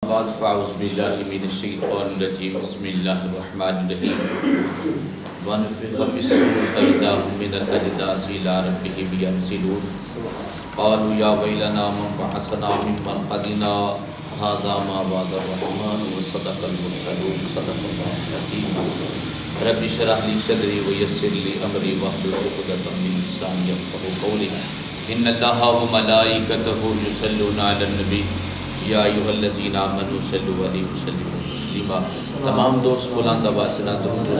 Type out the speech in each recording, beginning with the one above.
بعد فاعوذ باللہ من الشیطان الرجیم بسم اللہ الرحمن الرحیم ونفخ فی الصور فإذا هم من الأجداث إلى ربهم ينسلون قالوا يا ويلنا من بعثنا من مرقدنا هذا ما وعد الرحمن وصدق المرسلون صدق الله العظيم رب اشرح لي صدري ويسر لي أمري واحلل عقدة من لساني يفقهوا قولي ان الله وملائكته يصلون على النبي یا ایھا الذین آمنوا صلوا علیہ وسلموا تسلیما۔ تمام دوست بلند آواز سے درود و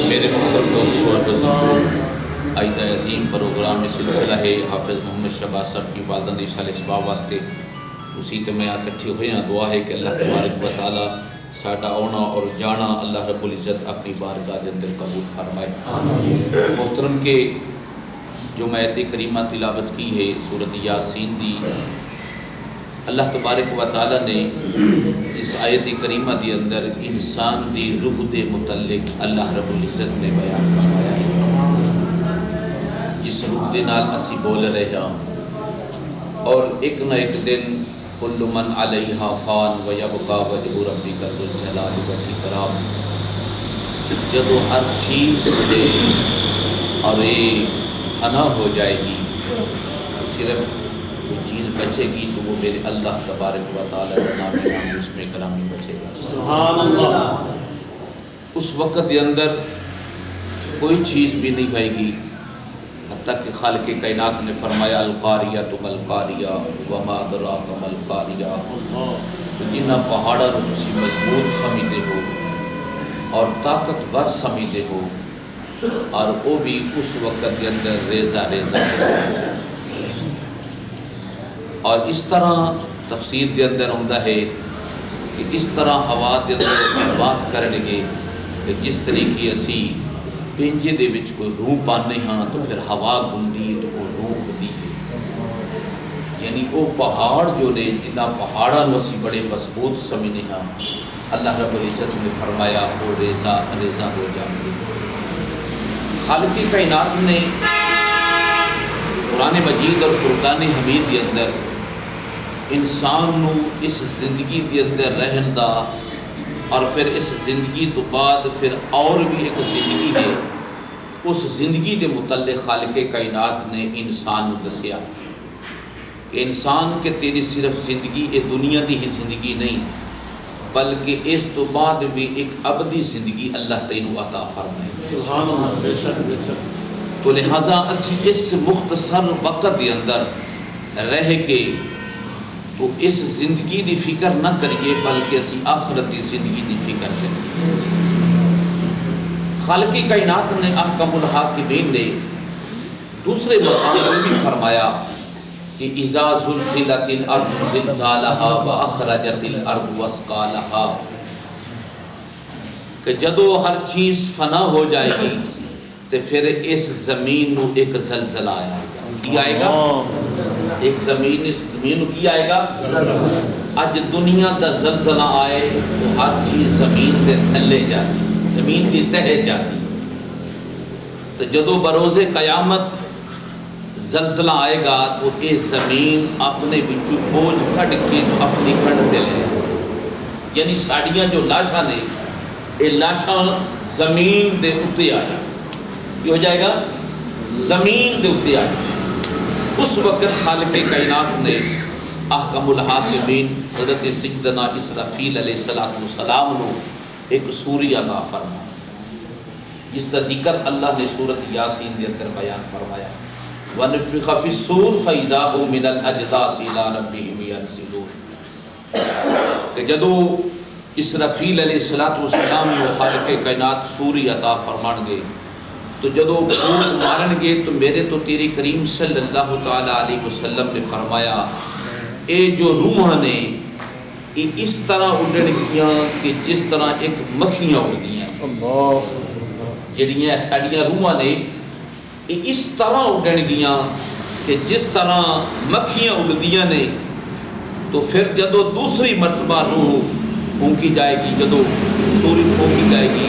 میرے محترم دوستوں اور بزرگوں، آئندہ عظیم پروگرام میں سلسلہ ہے حافظ محمد شہباز صاحب کی والدہ دی سال اسباب واسطے اسی تے میں اکٹھے ہوئے ہیں۔ دعا ہے کہ اللہ تبارک و تعالی ساڈا آنا اور جانا اللہ رب العزت اپنی بارگاہ کے اندر قبول فرمائے۔ محترم کے جو میں آیت کریمہ تلاوت کی ہے سورۃ یاسین دی، اللہ تبارک و تعالی نے اس آیت کریمہ دی اندر انسان دی روح دے متعلق اللہ رب العزت نے بیان فرمایا ہے، جس روح دے نال اسی بول رہے ہیں اور ایک نہ ایک دن کل من علیہا فان ویبقا وجہ ربک ذو الجلال والاکرام، جدو ہر چیز ملے اور یہ فنا ہو جائے گی، صرف وہ چیز بچے گی تو وہ میرے اللہ تبارک و تعالی کا نام اس میں کرامی بچے گا۔ سبحان اللہ۔ اس وقت کے اندر کوئی چیز بھی نہیں رہے گی، حتیٰ کہ خالق کائنات نے فرمایا القاریۃ ملقاریہ وما ادراک ملقاریہ، جنہ پہاڑا رو تسی مضبوط سمجھتے ہو اور طاقتور سمجھتے ہو، اور وہ بھی اس وقت کے اندر ریزہ ریزہ ہے۔ اور اس طرح تفسیر کے اندر ہوتا ہے کہ اس طرح ہوا کے اندر پرواز کرنے گے کہ جس طریقے اسی پنجے دے وچ کوئی روح پانے ہاں تو پھر ہوا گلدی تو وہ روح گلدی ہے، یعنی وہ پہاڑ جو نے جنہ پہاڑاں اسی بڑے مضبوط سمجھنے ہاں، اللہ رب العزت نے فرمایا وہ ریزہ ریزہ ہو جائیں گے۔ خالق کائنات نے قرآن مجید اور فرقان حمید کے اندر انسان نو اس زندگی کے اندر رہن دا اور پھر اس زندگی تو بعد پھر اور بھی ایک زندگی ہے، اس زندگی کے متعلق خالق کائنات نے انسان کو دسیا کہ انسان کے تیری صرف زندگی یہ دنیا دی ہی زندگی نہیں بلکہ اس تو بعد بھی ایک ابدی زندگی اللہ تینوں عطا فرمائے۔ سبحان اللہ۔ بے شک بے شک۔ تو لہٰذا اسی اس مختصر وقت کے اندر رہ کے تو اس زندگی دی فکر نہ کریے بلکہ اسی آخرت دی زندگی دی فکر کریے۔ خالق کائنات نے احکم الحاکمین نے دوسرے مقام میں بھی فرمایا کہ اذا زلزلت الارض زلزالها واخرجت الارض اثقالها، کہ جدو ہر چیز فنا ہو جائے گی تو پھر اس زمین نو ایک زلزلہ آئے گا۔ کی آئے گا؟ ایک زمین، اس زمین نو کی آئے گا؟ اج دنیا دا زلزلہ آئے تو ہر چیز زمین دے تھلے جاتی، زمین دی تہ جاتی، تو جدو بروز قیامت زلزلہ آئے گا تو یہ زمین اپنے بچو بوجھ کھڑ کے تو اپنی کھڑ دے لے، یعنی ساڑیاں جو لاشاں نے یہ لاشاں زمین دے اتے آ جائے، یہ ہو جائے گا زمین دے اتے آ جائے۔ اس وقت خالق کائنات نے احکم الحاکمین حضرت سیدنا اسرافیل علیہ السلام نو ایک سوری عطا فرمایا، جس کا ذکر اللہ نے سورۃ یاسین کے اندر بیان فرمایا، وَنُفِخَ فِي الصُّورِ فَإِذَا هُم مِّنَ الْأَجْدَاثِ إِلَىٰ رَبِّهِمْ يَنسِلُونَ، کہ جدو اسرافیل علیہ السلام کو خالق کائنات سوری عطا فرمان گے تو جدو پھونک مارن گے تو میرے تو تیری کریم صلی اللہ تعالیٰ علیہ وسلم نے فرمایا اے جو روح نے یہ اس طرح اڑن گیاں کہ جس طرح ایک مکھیاں اڑ گیاں، جڑیاں ساڑیاں روح نے یہ اس طرح اڑن گیاں کہ جس طرح مکھیاں اڑدیاں نے، تو پھر جدو دوسری مرتبہ روح پھونکی جائے گی، جدو سوری پھونکی جائے گی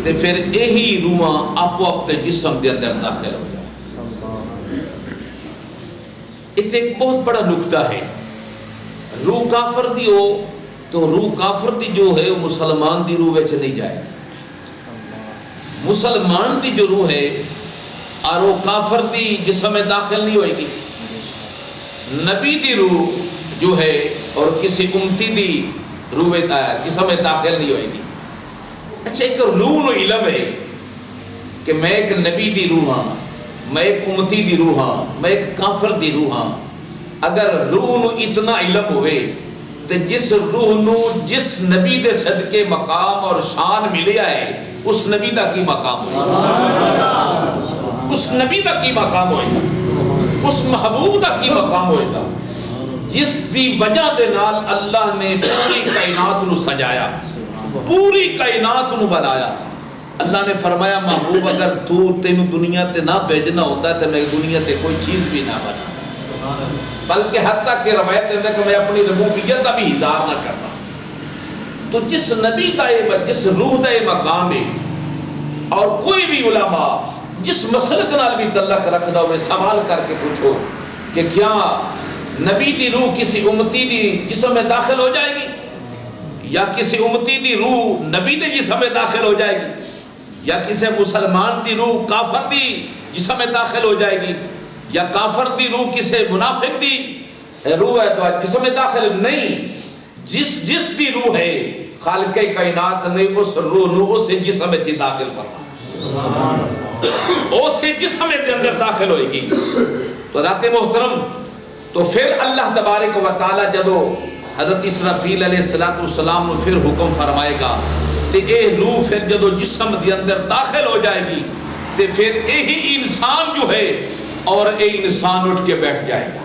تو پھر یہی روحاں آپ اپنے جسم کے اندر داخل ہو جائے۔ اتنے ایک بہت بڑا نکتہ ہے، روح کافر دی ہو تو روح کافر دی جو ہے وہ مسلمان دی روح وچ نہیں جائے، مسلمان دی جو روح ہے اور وہ کافر دی جسم میں داخل نہیں ہوئے گی۔ نبی دی روح جو ہے اور کسی امتی دی روح جسم میں داخل نہیں ہوئے گی۔ اچھا ایک روح نو علم ہے کہ میں ایک نبی دی روح ہاں، میں ایک امتی دی روح ہاں، میں ایک کافر دی روح ہاں۔ اگر روح نو اتنا علم ہوئے تو جس روح نو جس نبی دے صدقے مقام اور شان ملیا ہے اس نبی دا کی مقام ہوئے، اس نبی دا کی مقام ہوئے گا، اس محبوب دا کی مقام ہوئے گا جس دی وجہ دے نال اللہ نے پوری کائنات نو سجایا، پوری کائنات نو بنایا۔ اللہ نے فرمایا محبوب اگر تو تینوں دنیا تے نہ بھیجنا ہوتا ہے تو میں دنیا تے کوئی چیز بھی نہ بنا، بلکہ حتیٰ کہ روایت ہے کہ میں اپنی ربوبیت کا بھی اظہار نہ کرنا۔ تو جس نبی کا جس روح کا مقام ہے، اور کوئی بھی علماء جس مسلک نال بھی تعلق رکھدا ہوئے سوال کر کے پوچھو کہ کیا نبی دی روح کسی امتی دی جسم میں داخل ہو جائے گی، یا کسی امتی دی روح نبی دے جسم میں داخل ہو جائے گی، یا کسی مسلمان دی روح کافر دی جسم میں داخل ہو جائے گی، یا کافر دی روح کسی منافق دی روح جسم میں داخل نہیں، جس دی روح ہے خالق کائنات نے اس روح نو اس جسم میں داخل فرما، اس جسم کے اندر داخل ہوئے گی۔ تو رات محترم تو پھر اللہ تبارک و تعالی جدو حضرت اسرافیل علیہ السلام نے پھر حکم فرمائے گا کہ اے روح پھر جدو جسم کے اندر داخل ہو جائے گی تو پھر یہی انسان جو ہے اور اے انسان اٹھ کے بیٹھ جائے گا،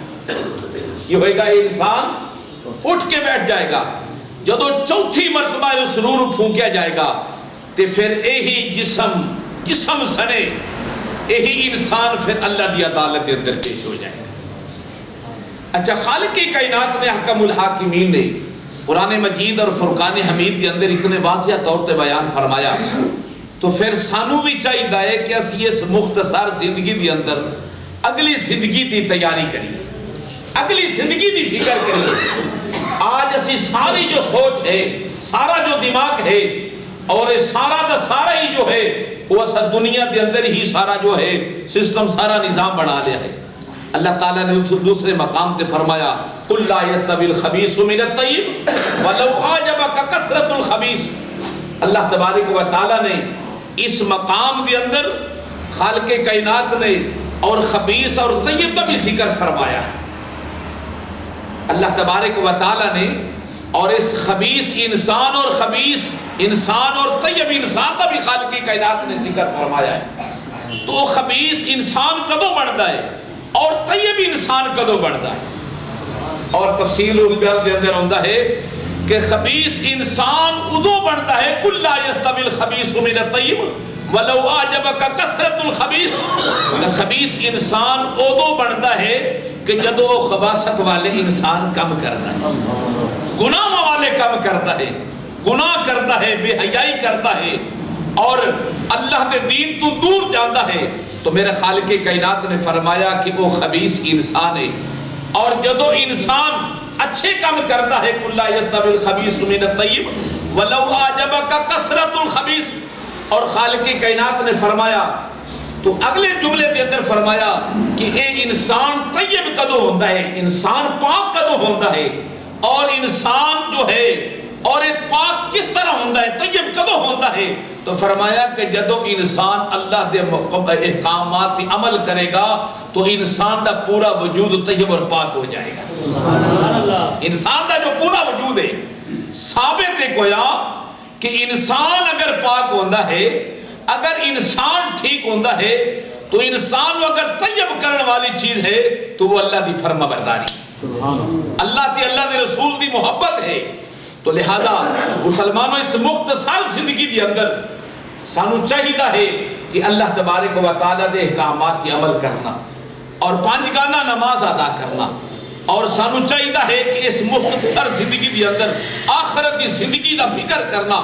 یہ ہوئے گا اے انسان اٹھ کے بیٹھ جائے گا۔ جدو چوتھی مرتبہ اس روح نو پھونکیا جائے گا تو پھر یہی جسم سنے یہی انسان پھر اللہ دی عدالت کے اندر پیش ہو جائے گا۔ اچھا خالق کائنات نے حکم الحاکمین نے قرآن مجید اور فرقان حمید کے اندر اتنے واضح طور پہ بیان فرمایا، تو پھر سانو بھی چاہیے کہ اسی اس مختصر زندگی کے اندر اگلی زندگی دی تیاری کریے، اگلی زندگی دی فکر کریے۔ آج اسی ساری جو سوچ ہے، سارا جو دماغ ہے اور سارا دا سارا ہی جو ہے وہ اصل دنیا کے اندر ہی سارا جو ہے سسٹم سارا نظام بنا لیا ہے۔ اللہ تعالیٰ نے دوسرے مقام تے فرمایا قُلْ لَا يَسْتَوِي الْخَبِيثُ مِنَ الطَّيِّبِ وَلَوْ أَعْجَبَكَ كَثْرَةُ الْخَبِيثِ۔ اللہ تبارک و تعالیٰ نے اس مقام کے اندر خالق کائنات نے اور خبیث اور طیب کا بھی ذکر فرمایا ہے۔ اللہ تبارک و تعالیٰ نے اور اس خبیث انسان اور خبیث انسان اور طیب انسان کا بھی خالق کائنات نے ذکر فرمایا ہے۔ تو خبیث انسان کدوں بڑھتا ہے اور طیب انسان کدوں بڑھتا ہے؟ اور تفصیل البیان کے اندر ہوتا ہے کہ خبیث انسان ادو بڑھتا ہے قُلْ لَا يَسْتَوِي الْخَبِيثُ مِنَ الطَّيِّبِ وَلَوْ أَعْجَبَكَ كَثْرَةُ الْخَبِيثِ۔ خبیث انسان ادو بڑھتا ہے کہ جدو خباثت والے انسان کم کرتا ہے، گناہ والے کم کرتا ہے، گناہ کرتا ہے، بے حیائی کرتا ہے اور اللہ کے دین تو دور جاتا ہے، تو میرے خالق کائنات نے فرمایا کہ وہ خبیث انسان ہے۔ اور جدو انسان اچھے کام کرتا ہے قُلْ لَا يَسْتَوِي الْخَبِيثُ مِنَ الطَّيِّبِ وَلَوْ أَعْجَبَكَ كَثْرَةُ الْخَبِيثِ۔ اور خالق کائنات نے فرمایا تو اگلے جملے کے اندر فرمایا کہ اے انسان طیب کدو ہوتا ہے، انسان پاک کدو ہوتا ہے، اور انسان جو ہے اور ایک پاک کس طرح ہوتا ہے، طیب کدو ہوتا ہے؟ تو فرمایا کہ جدو انسان اللہ دے احکامات عمل کرے گا تو انسان دا پورا وجود طیب اور پاک ہو جائے گا۔ انسان دا جو پورا وجود ہے ثابت ہے گویا کہ انسان اگر پاک ہوتا ہے، اگر انسان ٹھیک ہوتا ہے تو انسان اگر طیب کرنے والی چیز ہے تو وہ اللہ دی فرما برداری، اللہ دے رسول دی محبت ہے۔ تو لہذا مسلمانوں اس مختصر زندگی کے اندر سانو چاہیے ہے کہ اللہ تبارک و تعالیٰ دے احکامات کی عمل کرنا اور پانچ گانا نماز ادا کرنا اور سانو چاہیے ہے کہ اس مختصر زندگی دی اندر آخرت دی زندگی دا فکر کرنا،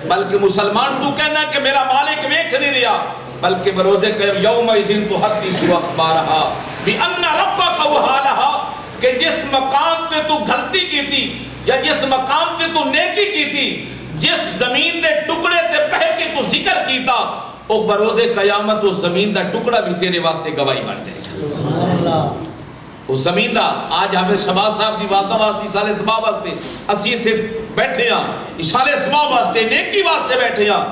بلکہ مسلمان تو کہنا کہ میرا مالک ویکھ نہیں رہا، بلکہ بروزے کہ یومئذ تحدث اخبارہا بان ربک اوحالہا، کہ جس مقام تے تو غلطی کی تھی یا جس مقام تے تو نیکی کی تھی، جس زمین دے ٹکڑے تے بہ کے تو ذکر کیتا، او بروزے قیامت اس زمین دا ٹکڑا بھی تیرے واسطے گواہی بن جائے گا۔ اس زمین دا آج حافظ شہباز صاحب دی والدہ واسطے، سالے سبا واسطے اسی اتھے بیٹھے ہیں، سالے سبا واسطے نیکی واسطے بیٹھے ہیں،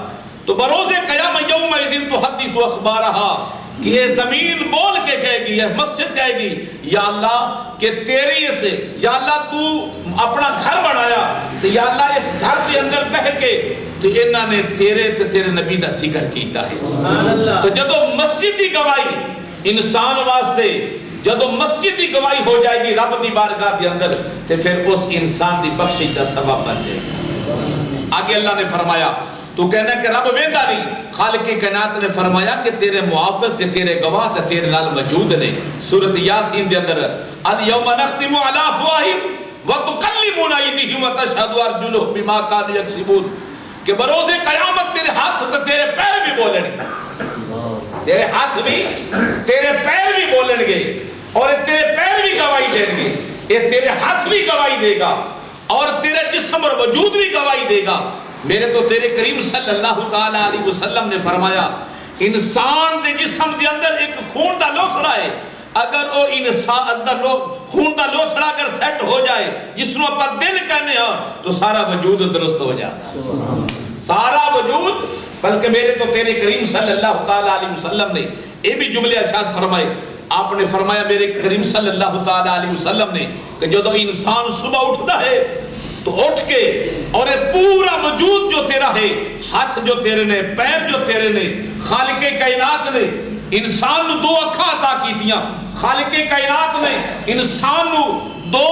تو بروزے قیامت یومئذ تحدث اخبارہا، کہ یہ زمین بول کے کہے گی، یہ مسجد کہے گی، یا اللہ کہ تیری سے، یا اللہ تو اپنا گھر بنایا، تو یا اللہ اس گھر کے اندر بہ کے تو انہاں نے تیرے نبی دا ذکر کیتا ہے۔ تو جدو مسجد کی گواہی انسان واسطے، جدو مسجد کی گواہی ہو جائے گی رب دی بارگاہ کے اندر، تو پھر اس انسان دی بخشش دا سبب بن جائے گا۔ آگے اللہ نے فرمایا، تو کہنا کہ رب ویندا نہیں، خالق کائنات نے فرمایا کہ تیرے محافظ تے تیرے گواہ تے تیرے نال موجود نے۔ سورۃ یاسین دے اندر الیوم نختم علی افواہہم وتکلمنا ایدیہم وتشہد ارجلہم بما کانوا یکسبون، کہ بروز قیامت تیرے ہاتھ تے تیرے پیر بھی بولیں گے، تیرے ہاتھ بھی تیرے پیر بھی بولیں گے، اور تیرے پیر بھی گواہی دیں گے، یہ تیرے ہاتھ بھی گواہی دے گا، اور تیرے جسم اور وجود بھی گواہی دے گا۔ میرے تو تیرے کریم صلی اللہ تعالیٰ علیہ وسلم نے فرمایا، انسان دے جسم دے اندر ایک خون دا لوتھڑا ہے، اگر وہ انسان اندر خون دا لوتھڑا اگر سیٹ ہو جائے، جس نو پر دل کہنے ہاں، تو سارا وجود درست ہو جاتا، سارا وجود۔ بلکہ میرے تو تیرے کریم صلی اللہ تعالیٰ علیہ وسلم نے یہ بھی جملے ارشاد فرمائے، آپ نے فرمایا میرے کریم صلی اللہ تعالیٰ علیہ وسلم نے کہ جدو انسان صبح اٹھتا ہے تو اٹھ کے اور یہ پورا وجود جو تیرا ہے، ہاتھ جو تیرے نے، پیر جو تیرے نے، خالق کائنات نے انسان نو دو اکھاں عطا کیتیاں، خالق کائنات نے انسان نو دو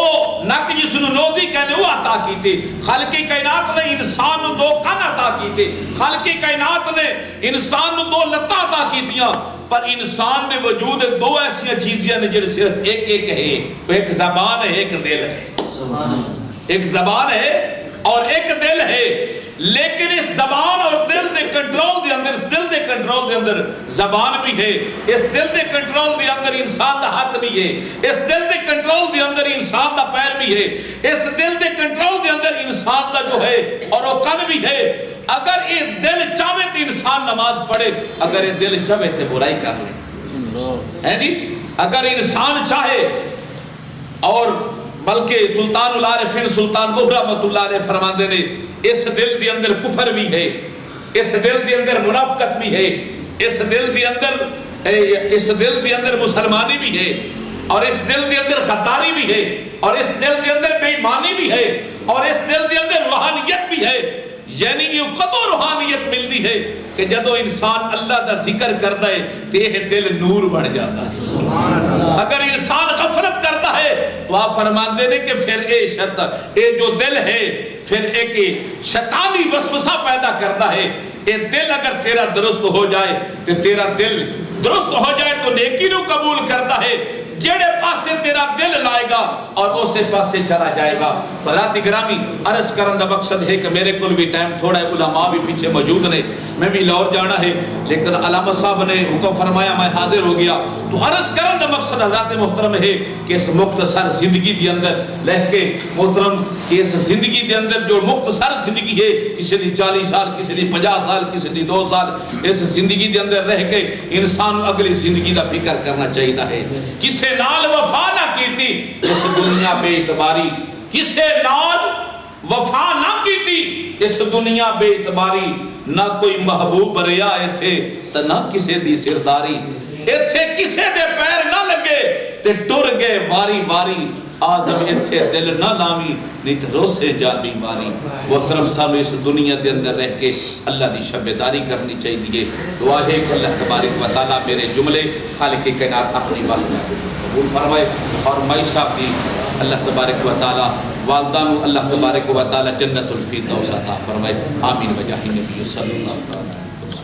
نک جس نو نوزی کہنے وہ عطا کیتے، خالق کائنات نے انسان نو دو کان عطا کیتے، خالق کائنات نے انسان نو دو لتاں عطا کیتیاں، پر انسان دے وجود دو ایسی چیزیں نے جن صرف ایک ایک ہے، ایک زبان ہے، ایک دل ہے، ایک زبان ہے اور ایک دل ہے، لیکن اس زبان اور دل دے کنٹرول دے اندر، اس دل دے کنٹرول دے اندر زبان بھی ہے، اس دل دے کنٹرول دے اندر انسان دا ہاتھ بھی ہے، اس دل دے کنٹرول دے اندر انسان دا پیر بھی ہے، اس دل دے کنٹرول دے اندر انسان دا جو ہے اور وہ کن بھی ہے۔ اگر یہ دل چاہے تو انسان نماز پڑھے، اگر یہ دل چاہے تو برائی کر لے، ہے جی؟ اگر انسان چاہے، اور بلکہ سلطان العارفین سلطان بہر رحمۃ اللہ علیہ فرماندے نے، اس دل دے اندر کفر بھی ہے، اس دل دے اندر منافقت بھی ہے، اس دل دے اندر مسلمانی بھی ہے، اور اس دل دے اندر غداری بھی ہے، اور اس دل دے اندر بے ایمانی بھی ہے، اور اس دل دے اندر روحانیت بھی ہے۔ یعنی یہ قدر روحانیت ملتی ہے کہ جدو انسان اللہ دا ذکر کرتا ہے تو یہ دل نور بڑھ جاتا ہے۔ اگر انسان غفلت کرتا ہے تو آپ فرماتے ہیں کہ پھر اے جو دل ہے پھر ایک شیطانی وسوسہ پیدا کرتا ہے۔ یہ دل اگر تیرا درست ہو جائے تو تیرا دل درست ہو جائے تو نیکی نو قبول کرتا ہے، جڑے پاسے تیرا دل لائے گا اور اسے پاسے چلا جائے گا۔ حضرات گرامی، عرض کرن دا مقصد ہے کہ میرے کل بھی ٹائم تھوڑا ہے، علماء بھی پیچھے موجود نے، میں بھی لاہور جانا ہے، لیکن علامہ صاحب نے حکم فرمایا میں حاضر ہو گیا۔ تو عرض کرن دا مقصد حضرات محترم ہے کہ اس مختصر زندگی دے اندر رہ کے محترم، اس زندگی دے اندر جو مختصر زندگی ہے، کسی دی 40 سال، کسی دی 50 سال، کسی دی 2 سال، اس زندگی دے اندر رہ کے انسان اگلی زندگی دا فکر کرنا چاہیے ہے۔ کسے نال وفا نہ کیتی اس دنیا بے اعتباری، کسے نال وفا نہ کیتی اس دنیا بے اعتباری، نہ کوئی محبوب ریا ایتھے تو نہ کسے دی سرداری، ایتھے کسے دے پیر نہ لگے تے ٹر گئے واری واری، آزم ایتھے دل نہ لامی نہیں تو روسے جاندی ماری۔ محترم سانو اس دنیا دے اندر رہ کے اللہ دی شبیداری کرنی چاہیے۔ دعا ہے کہ اللہ تبارک و تعالیٰ میرے جملے خالق کائنات اپنی بات قبول فرمائے، اور مائی صاحب دی اللہ تبارک و تعالیٰ والدانو اللہ تبارک و تعالیٰ جنت الفردوس عطا فرمائے۔ آمین بجاہ نبی صلی اللہ علیہ وسلم۔